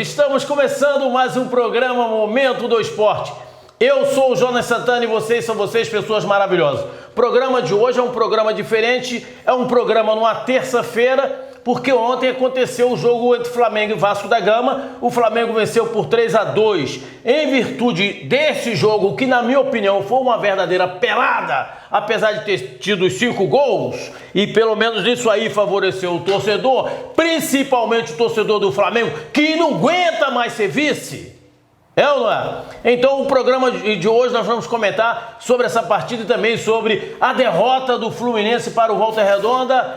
estamos começando mais um programa Momento do Esporte. Eu sou o Jonas Santana e vocês são pessoas maravilhosas. O programa de hoje é um programa diferente, é um programa numa terça-feira, porque ontem aconteceu o jogo entre Flamengo e Vasco da Gama. O Flamengo venceu por 3-2. Em virtude desse jogo, que na minha opinião foi uma verdadeira pelada, apesar de ter tido os 5 gols, e pelo menos isso aí favoreceu o torcedor, principalmente o torcedor do Flamengo, que não aguenta mais ser vice. É ou não é? Então o programa de hoje nós vamos comentar sobre essa partida e também sobre a derrota do Fluminense para o Volta Redonda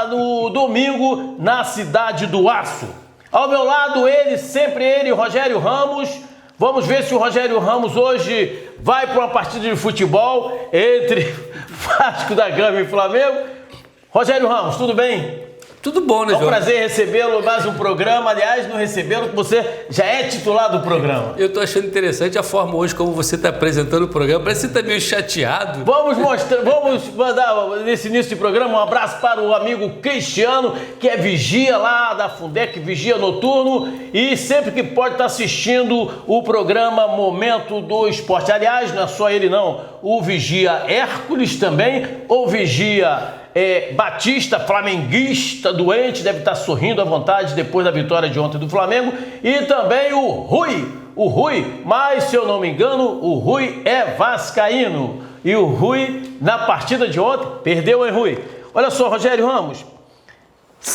no domingo na Cidade do Aço. Ao meu lado sempre ele, Rogério Ramos. Vamos ver se o Rogério Ramos hoje vai para uma partida de futebol entre Vasco da Gama e Flamengo. Rogério Ramos, tudo bem? Tudo bom, né, João? É um prazer recebê-lo em mais um programa. Aliás, não recebê-lo, você já é titular do programa. Eu tô achando interessante a forma hoje como você está apresentando o programa. Parece que você tá meio chateado. Vamos mandar nesse início de programa um abraço para o amigo Cristiano, que é vigia lá da Fundec, vigia noturno, e sempre que pode estar assistindo o programa Momento do Esporte. Aliás, não é só ele não, o vigia Hércules também, o vigia Batista, flamenguista doente, deve estar sorrindo à vontade depois da vitória de ontem do Flamengo. E também o Rui, mas se eu não me engano, o Rui é vascaíno. E o Rui, na partida de ontem, perdeu, hein, Rui? Olha só, Rogério Ramos,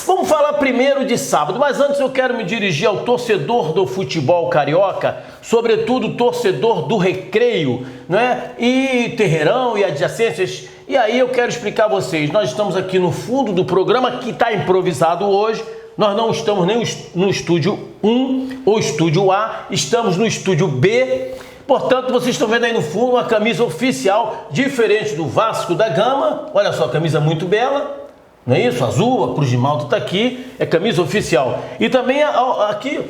vamos falar primeiro de sábado, mas antes eu quero me dirigir ao torcedor do futebol carioca, sobretudo o torcedor do Recreio, né? E Terreirão e adjacências. E aí eu quero explicar a vocês, nós estamos aqui no fundo do programa que está improvisado hoje, nós não estamos nem no estúdio 1 ou estúdio A, estamos no estúdio B, portanto vocês estão vendo aí no fundo uma camisa oficial diferente do Vasco da Gama, olha só, camisa muito bela, não é isso? Azul, a Cruz de Malta está aqui, é camisa oficial. E também aqui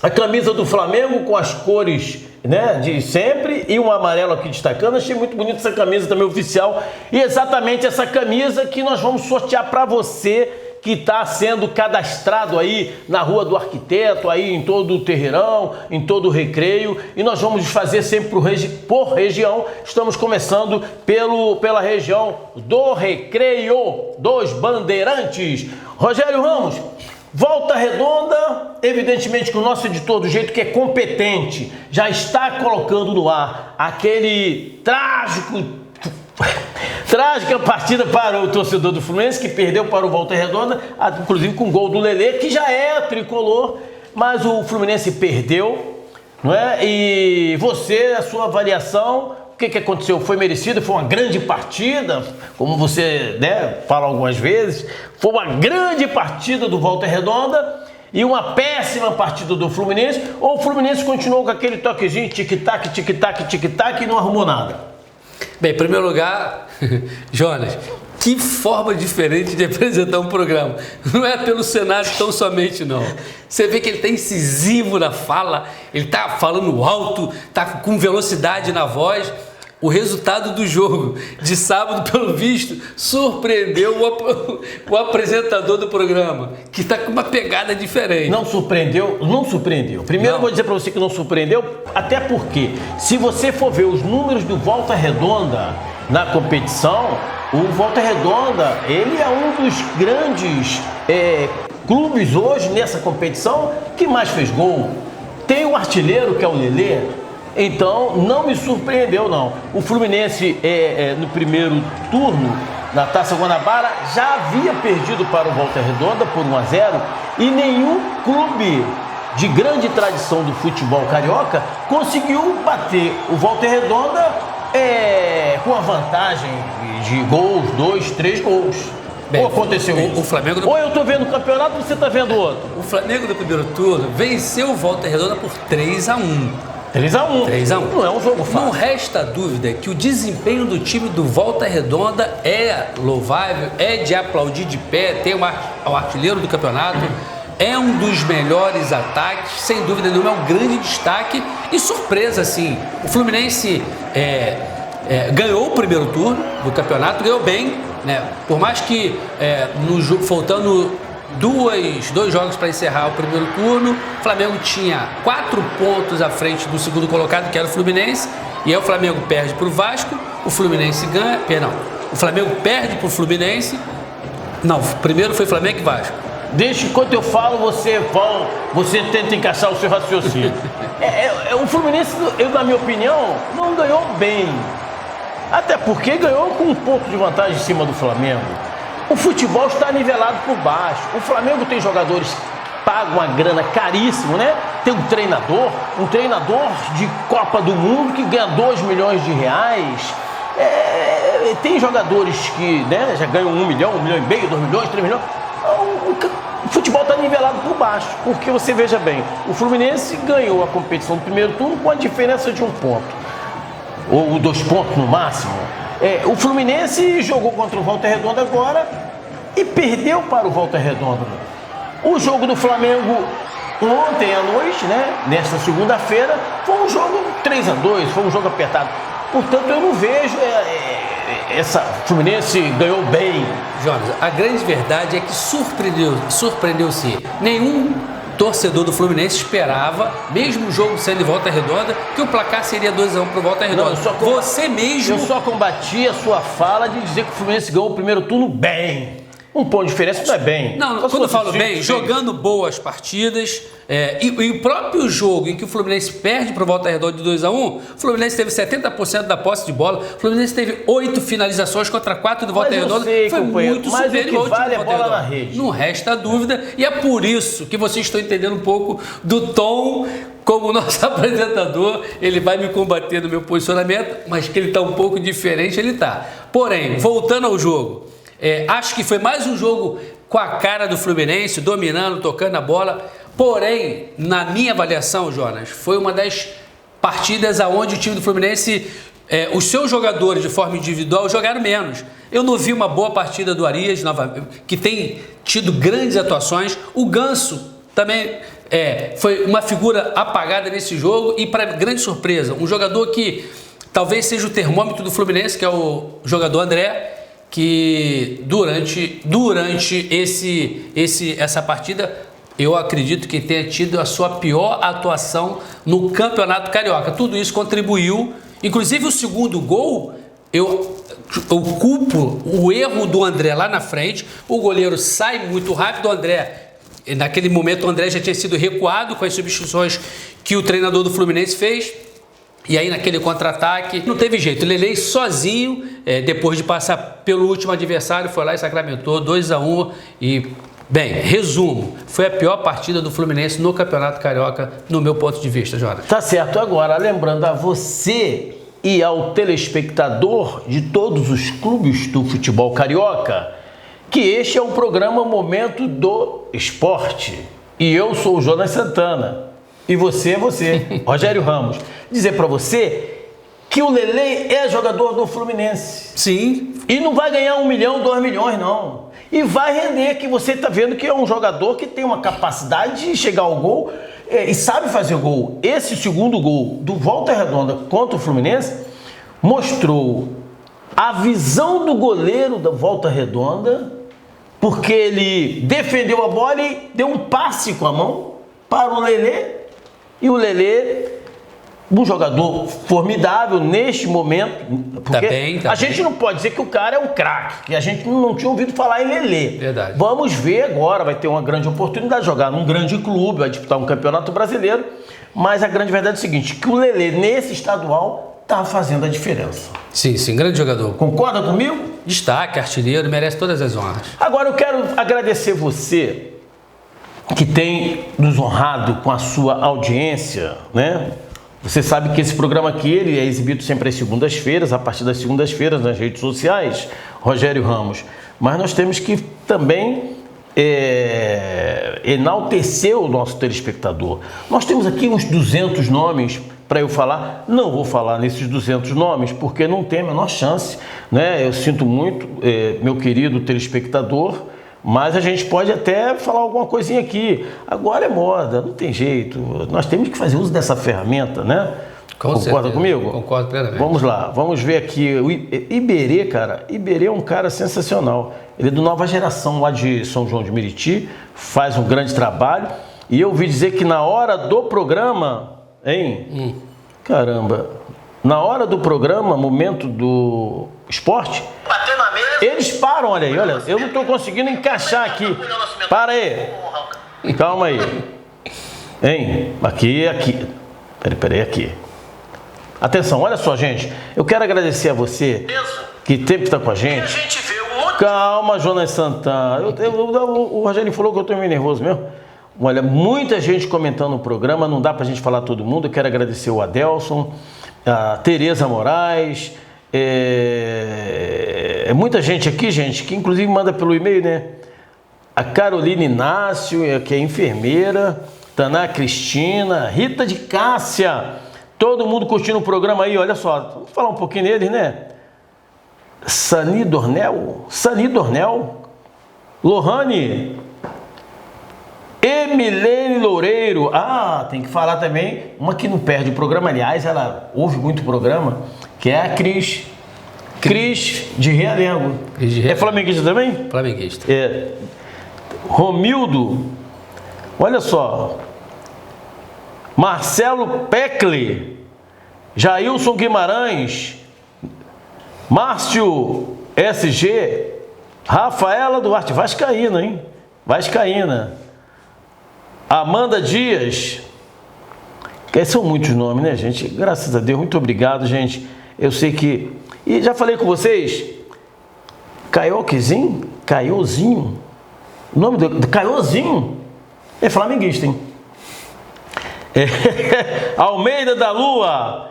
a camisa do Flamengo com as cores, né, de sempre, e um amarelo aqui destacando. Achei muito bonita essa camisa também oficial. E exatamente essa camisa que nós vamos sortear para você que está sendo cadastrado aí na Rua do Arquiteto, aí em todo o Terreirão, em todo o Recreio. E nós vamos fazer sempre por região. Estamos começando pela região do Recreio dos Bandeirantes. Rogério Ramos, Volta Redonda, evidentemente que o nosso editor, do jeito que é competente, já está colocando no ar aquele trágica partida para o torcedor do Fluminense, que perdeu para o Volta Redonda, inclusive com o gol do Lelê, que já é tricolor, mas o Fluminense perdeu, não é? E você, a sua avaliação, o que aconteceu? Foi merecido? Foi uma grande partida, como você, né, fala algumas vezes, foi uma grande partida do Volta Redonda e uma péssima partida do Fluminense, ou o Fluminense continuou com aquele toquezinho, tic-tac, tic-tac, tic-tac e não arrumou nada? Bem, em primeiro lugar, Jonas, que forma diferente de apresentar um programa. Não é pelo cenário tão somente, não. Você vê que ele está incisivo na fala, ele está falando alto, está com velocidade na voz. O resultado do jogo de sábado, pelo visto, surpreendeu o apresentador do programa, que está com uma pegada diferente. Não surpreendeu? Não surpreendeu. Primeiro eu vou dizer para você que não surpreendeu, até porque, se você for ver os números do Volta Redonda na competição, o Volta Redonda, ele é um dos grandes clubes hoje nessa competição que mais fez gol. Tem o artilheiro, que é o Lelê. Então, não me surpreendeu, não. O Fluminense, no primeiro turno, na Taça Guanabara, já havia perdido para o Volta Redonda por 1-0 e nenhum clube de grande tradição do futebol carioca conseguiu bater o Volta Redonda com a vantagem de gols, 2, 3 gols. Bem, ou aconteceu isso? O Flamengo ou eu estou vendo o campeonato ou você está vendo outro? O Flamengo do primeiro turno venceu o Volta Redonda por 3-1. 3-1. Não é um jogo fácil. Não resta dúvida que o desempenho do time do Volta Redonda é louvável, é de aplaudir de pé, tem o artilheiro do campeonato, é um dos melhores ataques, sem dúvida nenhuma, é um grande destaque e surpresa, assim. O Fluminense ganhou o primeiro turno do campeonato, ganhou bem, né? Por mais que faltando dois jogos para encerrar o primeiro turno. O Flamengo tinha 4 pontos à frente do segundo colocado, que era o Fluminense. E aí o Flamengo perde para o Vasco, o Fluminense ganha. Perdão, o Flamengo perde para o Fluminense. Não, primeiro foi Flamengo e Vasco. Deixa enquanto eu falo, você tenta encaixar o seu raciocínio. O Fluminense, na minha opinião, não ganhou bem. Até porque ganhou com um ponto de vantagem em cima do Flamengo. O futebol está nivelado por baixo. O Flamengo tem jogadores que pagam uma grana caríssima, né? Tem um treinador de Copa do Mundo que ganha 2 milhões de reais. Tem jogadores que, né, já ganham 1 milhão, 1 milhão e meio, 2 milhões, 3 milhões. O futebol está nivelado por baixo, porque você veja bem, o Fluminense ganhou a competição do primeiro turno com a diferença de 1 ponto, ou 2 pontos no máximo. O Fluminense jogou contra o Volta Redonda agora e perdeu para o Volta Redonda. O jogo do Flamengo ontem à noite, né, nesta segunda-feira, foi um jogo 3-2, foi um jogo apertado. Portanto, eu não vejo essa Fluminense ganhou bem. Jonas, a grande verdade é que surpreendeu-se. Nenhum torcedor do Fluminense esperava, mesmo o jogo sendo de Volta Redonda, que o placar seria 2-1 para o Volta Redonda. Você mesmo... Eu só combati a sua fala de dizer que o Fluminense ganhou o primeiro turno bem. 1 ponto de diferença não é bem. Não, quando eu falo bem, jogando boas partidas, e o próprio jogo em que o Fluminense perde para o Volta Redonda de 2-1, o Fluminense teve 70% da posse de bola, o Fluminense teve 8 finalizações contra 4 do Volta Redonda, foi muito superior ao time do Volta Redonda. Não resta dúvida, e é por isso que vocês estão entendendo um pouco do tom. Como nosso apresentador, ele vai me combater no meu posicionamento, mas que ele está um pouco diferente, ele está. Porém, voltando ao jogo, acho que foi mais um jogo com a cara do Fluminense, dominando, tocando a bola. Porém, na minha avaliação, Jonas, foi uma das partidas onde o time do Fluminense, os seus jogadores de forma individual jogaram menos. Eu não vi uma boa partida do Arias, que tem tido grandes atuações. O Ganso também foi uma figura apagada nesse jogo e, para grande surpresa, um jogador que talvez seja o termômetro do Fluminense, que é o jogador André, que durante essa partida, eu acredito que tenha tido a sua pior atuação no Campeonato Carioca. Tudo isso contribuiu, inclusive o segundo gol, eu culpo o erro do André lá na frente. O goleiro sai muito rápido, o André, naquele momento o André já tinha sido recuado com as substituições que o treinador do Fluminense fez. E aí naquele contra-ataque, não teve jeito, o Lelei sozinho, depois de passar pelo último adversário, foi lá e sacramentou 2-1 e, bem, resumo, foi a pior partida do Fluminense no Campeonato Carioca, no meu ponto de vista, Jonas. Tá certo, agora lembrando a você e ao telespectador de todos os clubes do futebol carioca, que este é o programa Momento do Esporte, e eu sou o Jonas Santana. E você é você, Rogério Ramos. Dizer para você que o Lelei é jogador do Fluminense. Sim. E não vai ganhar 1 milhão, 2 milhões, não. E vai render, que você está vendo que é um jogador que tem uma capacidade de chegar ao gol e sabe fazer gol. Esse segundo gol do Volta Redonda contra o Fluminense mostrou a visão do goleiro da Volta Redonda, porque ele defendeu a bola e deu um passe com a mão para o Lelê. E o Lelê, um jogador formidável neste momento, porque a gente não pode dizer que o cara é um craque, que a gente não tinha ouvido falar em Lelê. Verdade. Vamos ver agora, vai ter uma grande oportunidade de jogar num grande clube, vai disputar um campeonato brasileiro, mas a grande verdade é o seguinte, que o Lelê nesse estadual está fazendo a diferença. Sim, grande jogador. Concorda comigo? Destaque, artilheiro, merece todas as honras. Agora eu quero agradecer você que tem nos honrado com a sua audiência, né? Você sabe que esse programa aqui, ele é exibido sempre às segundas-feiras, a partir das segundas-feiras nas redes sociais, Rogério Ramos. Mas nós temos que também enaltecer o nosso telespectador. Nós temos aqui uns 200 nomes para eu falar. Não vou falar nesses 200 nomes, porque não tem a menor chance, né? Eu sinto muito, meu querido telespectador, mas a gente pode até falar alguma coisinha aqui. Agora é moda, não tem jeito. Nós temos que fazer uso dessa ferramenta, né? Concorda comigo? Concordo plenamente. Vamos lá, vamos ver aqui. O Iberê, cara. Iberê é um cara sensacional. Ele é do Nova Geração, lá de São João de Meriti. Faz um grande trabalho. E eu ouvi dizer que na hora do programa, hein? Caramba. Na hora do programa, momento do esporte, eles param, olha aí, olha. Eu não estou conseguindo encaixar aqui. Para aí. Calma aí. Hein? Aqui. Peraí, aqui. Atenção, olha só, gente. Eu quero agradecer a você que sempre está com a gente. Calma, Jonas Santana. O Rogério falou que eu estou meio nervoso mesmo. Olha, muita gente comentando o programa. Não dá para a gente falar todo mundo. Eu quero agradecer o Adelson, a Tereza Moraes. Muita gente aqui, gente, que inclusive manda pelo e-mail, né? A Carolina Inácio, que é enfermeira. Taná Cristina, Rita de Cássia. Todo mundo curtindo o programa aí, olha só. Vamos falar um pouquinho neles, né? Sani Dornel, Lohane, Emilene Loureiro. Ah, tem que falar também, uma que não perde o programa, aliás, ela ouve muito o programa, que é a Cris de Realengo. É flamenguista também? Flamenguista. Romildo, olha só, Marcelo Peckley, Jailson Guimarães, Márcio SG, Rafaela Duarte, vascaína, hein? Vascaína. Amanda Dias. Esses são muitos nomes, né, gente? Graças a Deus, muito obrigado, gente. Eu sei que... E já falei com vocês, Caiozinho, o nome do Caiozinho é flamenguista, hein? Almeida da Lua,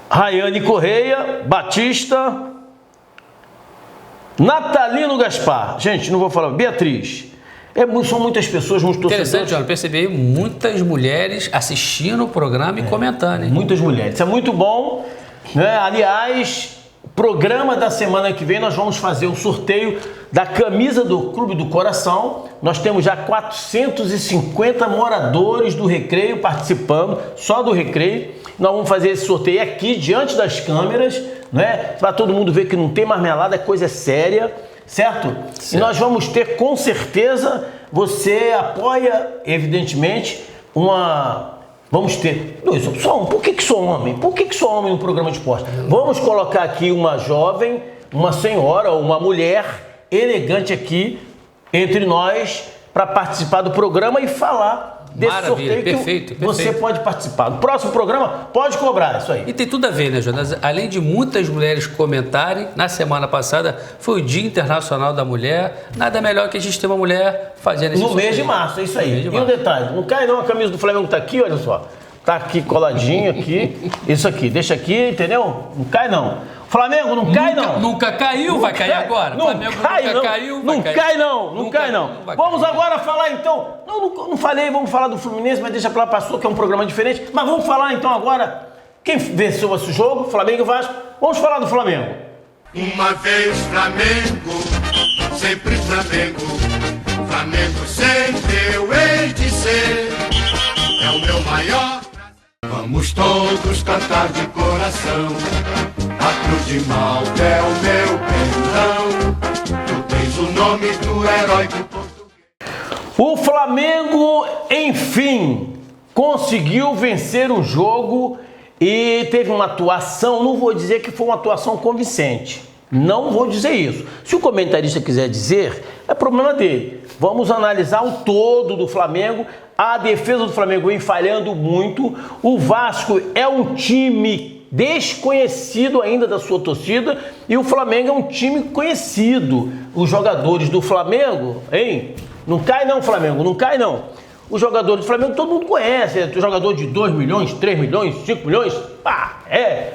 Rayane Correia, Batista, Natalino Gaspar. Gente, não vou falar. Beatriz. São muitas pessoas, muitos torcedores. Interessante, eu percebi muitas mulheres assistindo o programa e comentando, hein? Muitas mulheres. Isso é muito bom, né? Aliás, programa da semana que vem nós vamos fazer o sorteio da camisa do Clube do Coração. Nós temos já 450 moradores do Recreio participando, só do Recreio. Nós vamos fazer esse sorteio aqui, diante das câmeras, né? Para todo mundo ver que não tem marmelada, é coisa séria, certo? E nós vamos ter, com certeza, você apoia, evidentemente, Vamos ter... Só um. Por que sou homem? Por que sou homem no programa de esporte? Vamos colocar aqui uma jovem, uma senhora ou uma mulher elegante aqui entre nós para participar do programa e falar desse sorteio perfeito, que você pode participar. No próximo programa, pode cobrar isso aí. E tem tudo a ver, né, Jonas? Além de muitas mulheres comentarem, na semana passada foi o Dia Internacional da Mulher. Nada melhor que a gente ter uma mulher fazendo esse sorteio. No mês de março, é isso aí. E um detalhe, não cai não, a camisa do Flamengo tá aqui, olha só. Tá aqui coladinho aqui. Isso aqui, deixa aqui, entendeu? Não cai não. Flamengo não cai não. Nunca caiu, não vai cair agora. Não Flamengo cai, nunca não. caiu, não cai não. Não cai não. Vamos agora falar então. Não falei, vamos falar do Fluminense, mas deixa pra lá, passou, que é um programa diferente. Mas vamos falar então agora quem venceu esse jogo, Flamengo e Vasco. Vamos falar do Flamengo. Uma vez Flamengo, sempre Flamengo. Flamengo sempre eu hei de ser. É o meu maior. Vamos todos cantar de coração. A cruz de Malta é o meu perdão. Tu tens o nome do herói do português. O Flamengo, enfim, conseguiu vencer o jogo e teve uma atuação, não vou dizer que foi uma atuação convincente. Não vou dizer isso. Se o comentarista quiser dizer, é problema dele. Vamos analisar o todo do Flamengo. A defesa do Flamengo vem falhando muito. O Vasco é um time desconhecido ainda da sua torcida e o Flamengo é um time conhecido. Os jogadores do Flamengo, hein? Não cai não, Flamengo, não cai não. Os jogadores do Flamengo todo mundo conhece. É jogador de 2 milhões, 3 milhões, 5 milhões.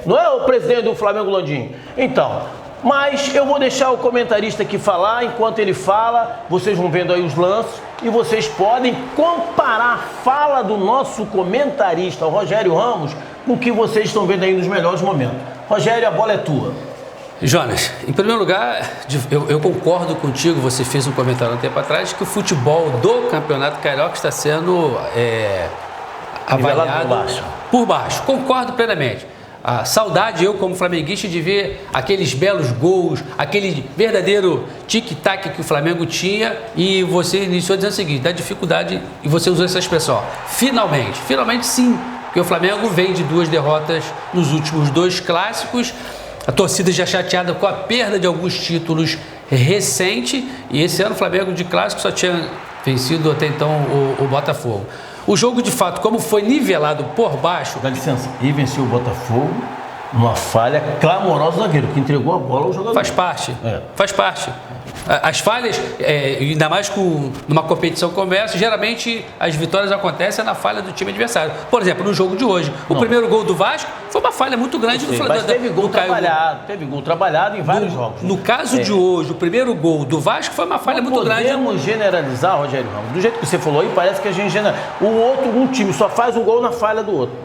Não é o presidente do Flamengo, Landim. Então, mas eu vou deixar o comentarista aqui falar. Enquanto ele fala, vocês vão vendo aí os lances e vocês podem comparar a fala do nosso comentarista, o Rogério Ramos, com o que vocês estão vendo aí nos melhores momentos. Rogério, a bola é tua. Jonas, em primeiro lugar, eu concordo contigo, você fez um comentário há um tempo atrás, que o futebol do Campeonato Carioca está sendo Nivelado por baixo. Por baixo, concordo plenamente. A saudade, eu como flamenguista, de ver aqueles belos gols, aquele verdadeiro tic-tac que o Flamengo tinha, e você iniciou dizendo o seguinte, da dificuldade, e você usou essa expressão, finalmente sim, porque o Flamengo vem de 2 derrotas nos últimos 2 clássicos, a torcida já chateada com a perda de alguns títulos recente, e esse ano o Flamengo de clássico só tinha vencido até então o Botafogo. O jogo, de fato, como foi nivelado por baixo... Dá licença, e venceu o Botafogo numa falha clamorosa do zagueiro, que entregou a bola ao jogador. Faz parte. As falhas, ainda mais numa competição como essa, geralmente as vitórias acontecem na falha do time adversário. Por exemplo, no jogo de hoje, o primeiro gol do Vasco foi uma falha muito grande do Flamengo. Mas teve gol trabalhado em vários jogos. No caso de hoje, o primeiro gol do Vasco foi uma falha muito grande. Podemos generalizar, Rogério Ramos, do jeito que você falou aí, parece que a gente um time só faz um gol na falha do outro.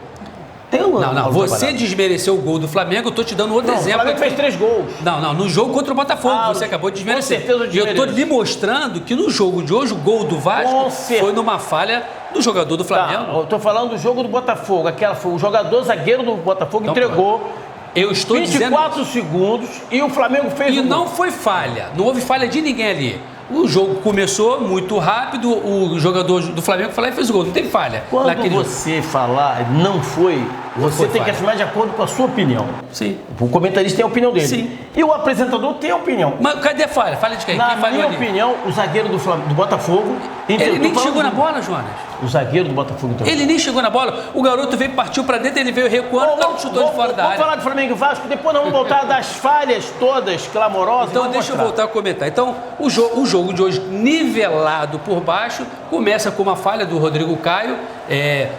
Não, você desmereceu o gol do Flamengo, eu tô te dando outro exemplo. O Flamengo fez 3 gols. Não, no jogo contra o Botafogo, você acabou de desmerecer. Com certeza E eu tô lhe mostrando que no jogo de hoje, o gol do Vasco foi numa falha do jogador do Flamengo. Eu tô falando do jogo do Botafogo, foi o jogador zagueiro do Botafogo que entregou. Eu estou 24 segundos e o Flamengo fez E não foi falha, não houve falha de ninguém ali. O jogo começou muito rápido, o jogador do Flamengo foi lá e fez o gol, não teve falha. Quando você falar não foi, você tem que afirmar de acordo com a sua opinião. Sim. O comentarista tem a opinião dele. Sim. E o apresentador tem a opinião. Mas cadê a falha? Falha de quem? Na minha opinião, o zagueiro do Botafogo... Ele nem chegou na bola, Jonas. O zagueiro do Botafogo... Ele nem chegou na bola. O garoto veio, partiu pra dentro, ele veio recuando, não chutou de fora da área. Vamos falar de Flamengo e Vasco, depois nós vamos voltar das falhas todas clamorosas. Então deixa eu voltar a comentar. Então, o jogo de hoje, nivelado por baixo, começa com uma falha do Rodrigo Caio,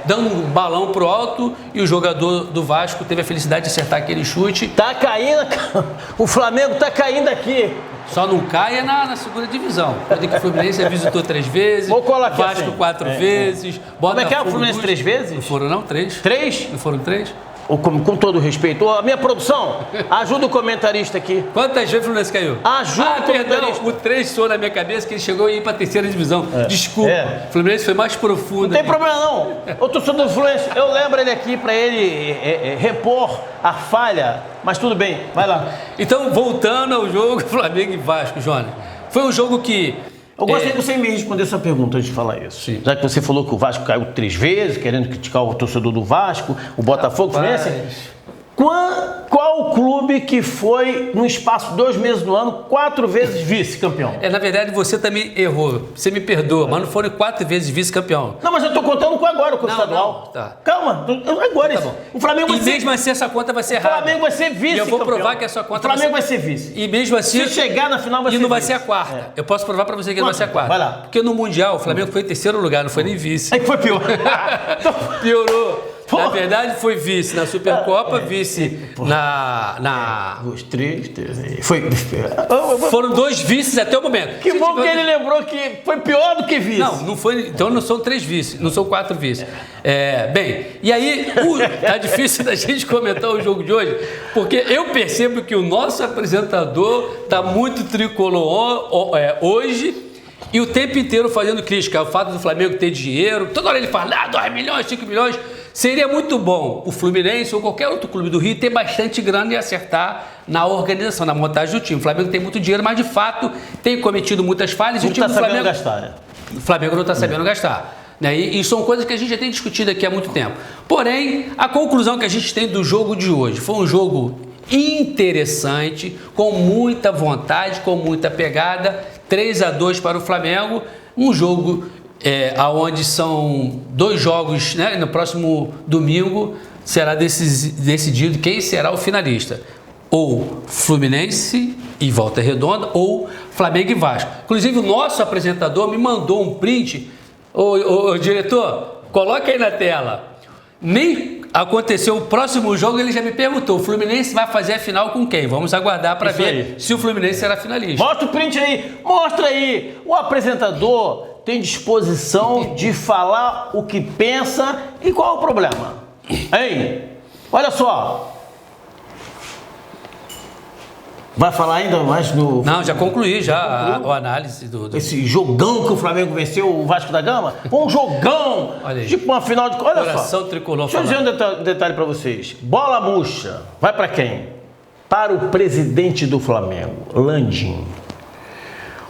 dando um balão pro alto, e o jogador do Vasco teve a felicidade de acertar aquele chute. Tá caindo, o Flamengo tá caindo aqui. Só não caia na segunda divisão. Quando que o Fluminense visitou 3 vezes, Vou colar aqui Vasco assim. 4 vezes, Como é que é o Fluminense 3 vezes? Não foram não, 3. 3? Não foram 3? Com todo respeito, a minha produção, ajuda o comentarista aqui. Quantas vezes o Fluminense caiu? Ajuda o perdão, o 3 soou na minha cabeça que ele chegou a ir para a 3ª divisão. Desculpa, o Fluminense foi mais profundo. Não tem problema não. O torcedor do Fluminense, eu lembro ele aqui para ele repor a falha, mas tudo bem, vai lá. Então, voltando ao jogo Flamengo e Vasco, Jonas, foi um jogo que... Eu gostaria que você me responder essa pergunta antes de falar isso. Sim. Já que você falou que o Vasco caiu 3 vezes, querendo criticar o torcedor do Vasco, o Botafogo, Fluminense. Qual o clube que foi, no espaço de 2 meses no ano, 4 vezes vice-campeão? Na verdade, você também errou. Você me perdoa, mas não foram 4 vezes vice-campeão. Não, mas eu tô contando com agora, com o estadual. Não, tá. Calma, agora Tá isso. bom. O Flamengo vai ser... mesmo assim, essa conta vai ser errada. O Flamengo vai ser vice-campeão. E eu vou provar que a sua conta o Flamengo vai ser vice. E mesmo assim... Se chegar na final, vai ser E não vai vice. ser a quarta. Eu posso provar pra você que não vai ser a quarta. Vai lá. Porque no Mundial, o Flamengo foi em 3º lugar, não foi nem vice. É que foi pior. Piorou. Na verdade, foi vice na Supercopa, vice na... 2, 3, foi... Foram 2 vices até o momento. Que bom que ele lembrou que foi pior do que vice. Não foi. Então não são 3 vices, não são 4 vices. Bem, e aí tá difícil da gente comentar o jogo de hoje, porque eu percebo que o nosso apresentador tá muito tricolor hoje. E o tempo inteiro fazendo crítica. O fato do Flamengo ter dinheiro, toda hora ele fala, 2 milhões, 5 milhões. Seria muito bom o Fluminense ou qualquer outro clube do Rio ter bastante grana e acertar na organização, na montagem do time. O Flamengo tem muito dinheiro, mas de fato tem cometido muitas falhas. Não e o time tá do Flamengo, sabendo gastar, né? O Flamengo não está sabendo gastar. Né? E são coisas que a gente já tem discutido aqui há muito tempo. Porém, a conclusão que a gente tem do jogo de hoje foi um jogo interessante, com muita vontade, com muita pegada. 3-2 para o Flamengo, um jogo onde são 2 jogos, né? No próximo domingo será decidido quem será o finalista, ou Fluminense e Volta Redonda, ou Flamengo e Vasco. Inclusive o nosso apresentador me mandou um print, ô diretor, coloca aí na tela, nem aconteceu o próximo jogo, ele já me perguntou, o Fluminense vai fazer a final com quem? Vamos aguardar para ver se o Fluminense será finalista. Mostra o print aí, mostra aí. O apresentador tem disposição de falar o que pensa e qual é o problema? Hein? Olha só. Vai falar ainda mais no... Não, já concluí a análise do... Esse jogão que o Flamengo venceu o Vasco da Gama? Um jogão! Olha aí. Tipo uma final de... Olha Coração só. tricolor. Deixa eu dizer um detalhe pra vocês. Bola murcha. Vai pra quem? Para o presidente do Flamengo, Landim.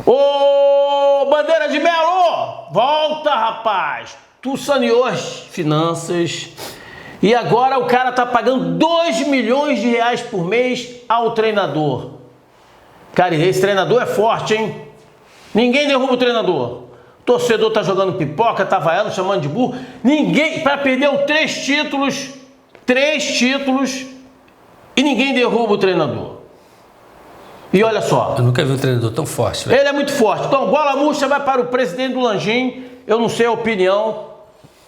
Ô, Bandeira de Melo! Volta, rapaz! Tu saneou as finanças e agora o cara tá pagando 2 milhões de reais por mês ao treinador. Cara, esse treinador é forte, hein? Ninguém derruba o treinador. O torcedor tá jogando pipoca, tá vaiando, chamando de burro. Ninguém, para perder 3 títulos, e ninguém derruba o treinador. E olha só. Eu nunca vi um treinador tão forte, velho. Ele é muito forte. Então, bola murcha vai para o presidente do Landim. Eu não sei a opinião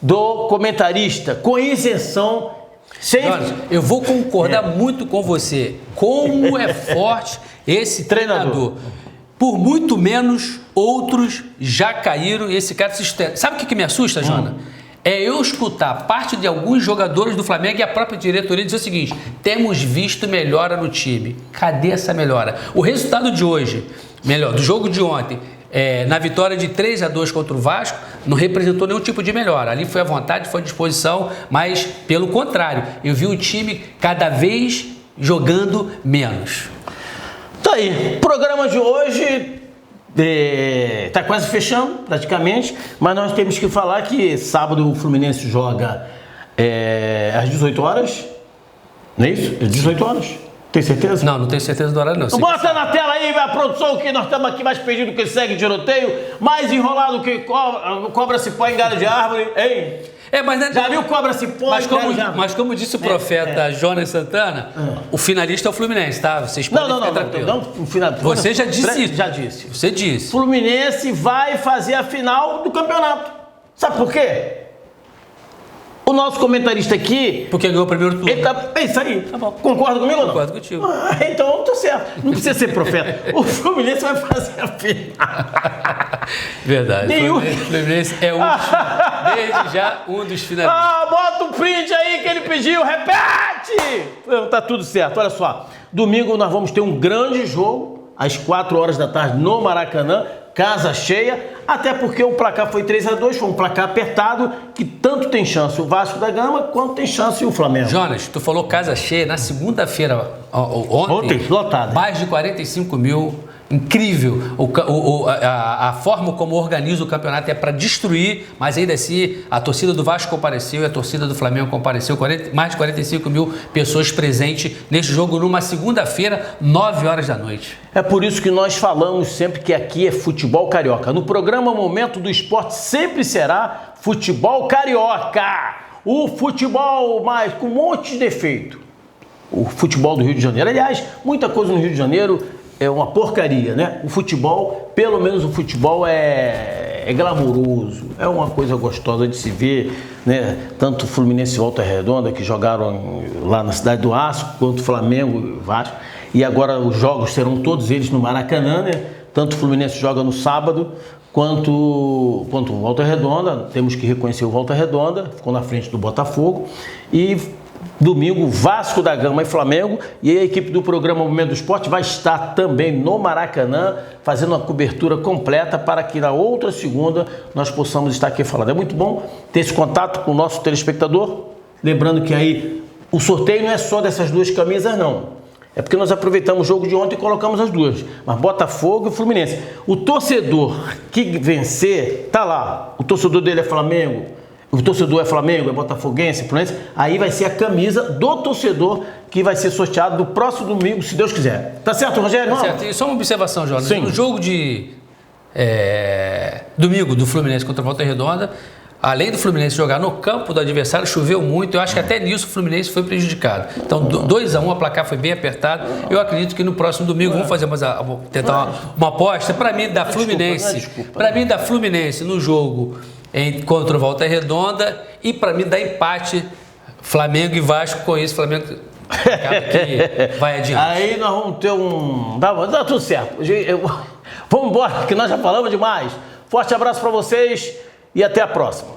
do comentarista, com isenção. Jorge, eu vou concordar muito com você. Como é forte esse treinador. Por muito menos, outros já caíram e esse cara se sustenta. Sabe o que me assusta, Jona? É eu escutar parte de alguns jogadores do Flamengo e a própria diretoria dizer o seguinte: temos visto melhora no time. Cadê essa melhora? O resultado de hoje, do jogo de ontem, na vitória de 3-2 contra o Vasco, não representou nenhum tipo de melhora. Ali foi à vontade, foi à disposição, mas pelo contrário, eu vi o time cada vez jogando menos. Tá aí, programa de hoje tá quase fechando, praticamente, mas nós temos que falar que sábado o Fluminense joga às 18 horas, não é isso? Às 18 horas? Tem certeza? Não tenho certeza do horário, não. Bota na tela aí, a produção, que nós estamos aqui mais perdido que segue tiroteio, mais enrolado que cobra cipó em galho de árvore, hein? Já viu cobra cipó em galho de árvore? Mas como disse o profeta Jonas Santana, o finalista é o Fluminense, tá? Vocês podem ficar tranquilos. Você já disse isso. Já disse. Você disse. Fluminense vai fazer a final do campeonato. Sabe por quê? O nosso comentarista aqui... Porque ganhou o primeiro turno. É isso aí. Tá bom. Concorda comigo ou não? Concordo contigo. Então, tô certo. Não precisa ser profeta. O Fluminense vai fazer a final. Verdade. O Fluminense é desde já um dos finalistas. Bota o print aí que ele pediu. Repete! Tá tudo certo. Olha só. Domingo nós vamos ter um grande jogo às 4 horas da tarde no Maracanã. Casa cheia, até porque o placar foi 3-2, foi um placar apertado, que tanto tem chance o Vasco da Gama, quanto tem chance o Flamengo. Jonas, tu falou casa cheia, na segunda-feira, ontem, lotado. Mais de 45 mil, incrível. A forma como organiza o campeonato é para destruir, mas ainda assim a torcida do Vasco compareceu e a torcida do Flamengo compareceu, mais de 45 mil pessoas presentes neste jogo numa segunda-feira, 9 horas da noite. É por isso que nós falamos sempre que aqui é futebol carioca. No programa Momento do Esporte sempre será futebol carioca. O futebol mais com um monte de defeito. O futebol do Rio de Janeiro. Aliás, muita coisa no Rio de Janeiro é uma porcaria, né? O futebol, pelo menos o futebol é glamouroso, é uma coisa gostosa de se ver, né? Tanto o Fluminense e Volta Redonda, que jogaram lá na Cidade do Aço, quanto o Flamengo e o Vasco. E agora os jogos serão todos eles no Maracanã, né? Tanto o Fluminense joga no sábado, quanto o Volta Redonda. Temos que reconhecer o Volta Redonda, ficou na frente do Botafogo. E domingo, Vasco da Gama e Flamengo. E a equipe do programa Momento do Esporte vai estar também no Maracanã, fazendo uma cobertura completa para que na outra segunda nós possamos estar aqui falando. É muito bom ter esse contato com o nosso telespectador. Lembrando que aí o sorteio não é só dessas duas camisas, não. É porque nós aproveitamos o jogo de ontem e colocamos as duas. Mas Botafogo e Fluminense. O torcedor que vencer, tá lá. O torcedor dele é Flamengo. O torcedor é Flamengo, é botafoguense, Fluminense. Aí vai ser a camisa do torcedor que vai ser sorteado no próximo domingo, se Deus quiser. Tá certo, Rogério? Tá certo. E só uma observação, Jorge. Sim. No jogo de domingo do Fluminense contra a Volta Redonda, além do Fluminense jogar no campo do adversário, choveu muito. Eu acho que até nisso o Fluminense foi prejudicado. Então, 2-1, a placar foi bem apertado. Eu acredito que no próximo domingo vamos fazer tentar uma aposta. Para mim, da Fluminense. Para mim, da Fluminense no jogo contra o Volta Redonda. E para mim, dá empate Flamengo e Vasco. Com isso, Flamengo acaba que vai adiante. Aí nós vamos ter Tá tudo certo. Vamos embora, que nós já falamos demais. Forte abraço para vocês. E até a próxima.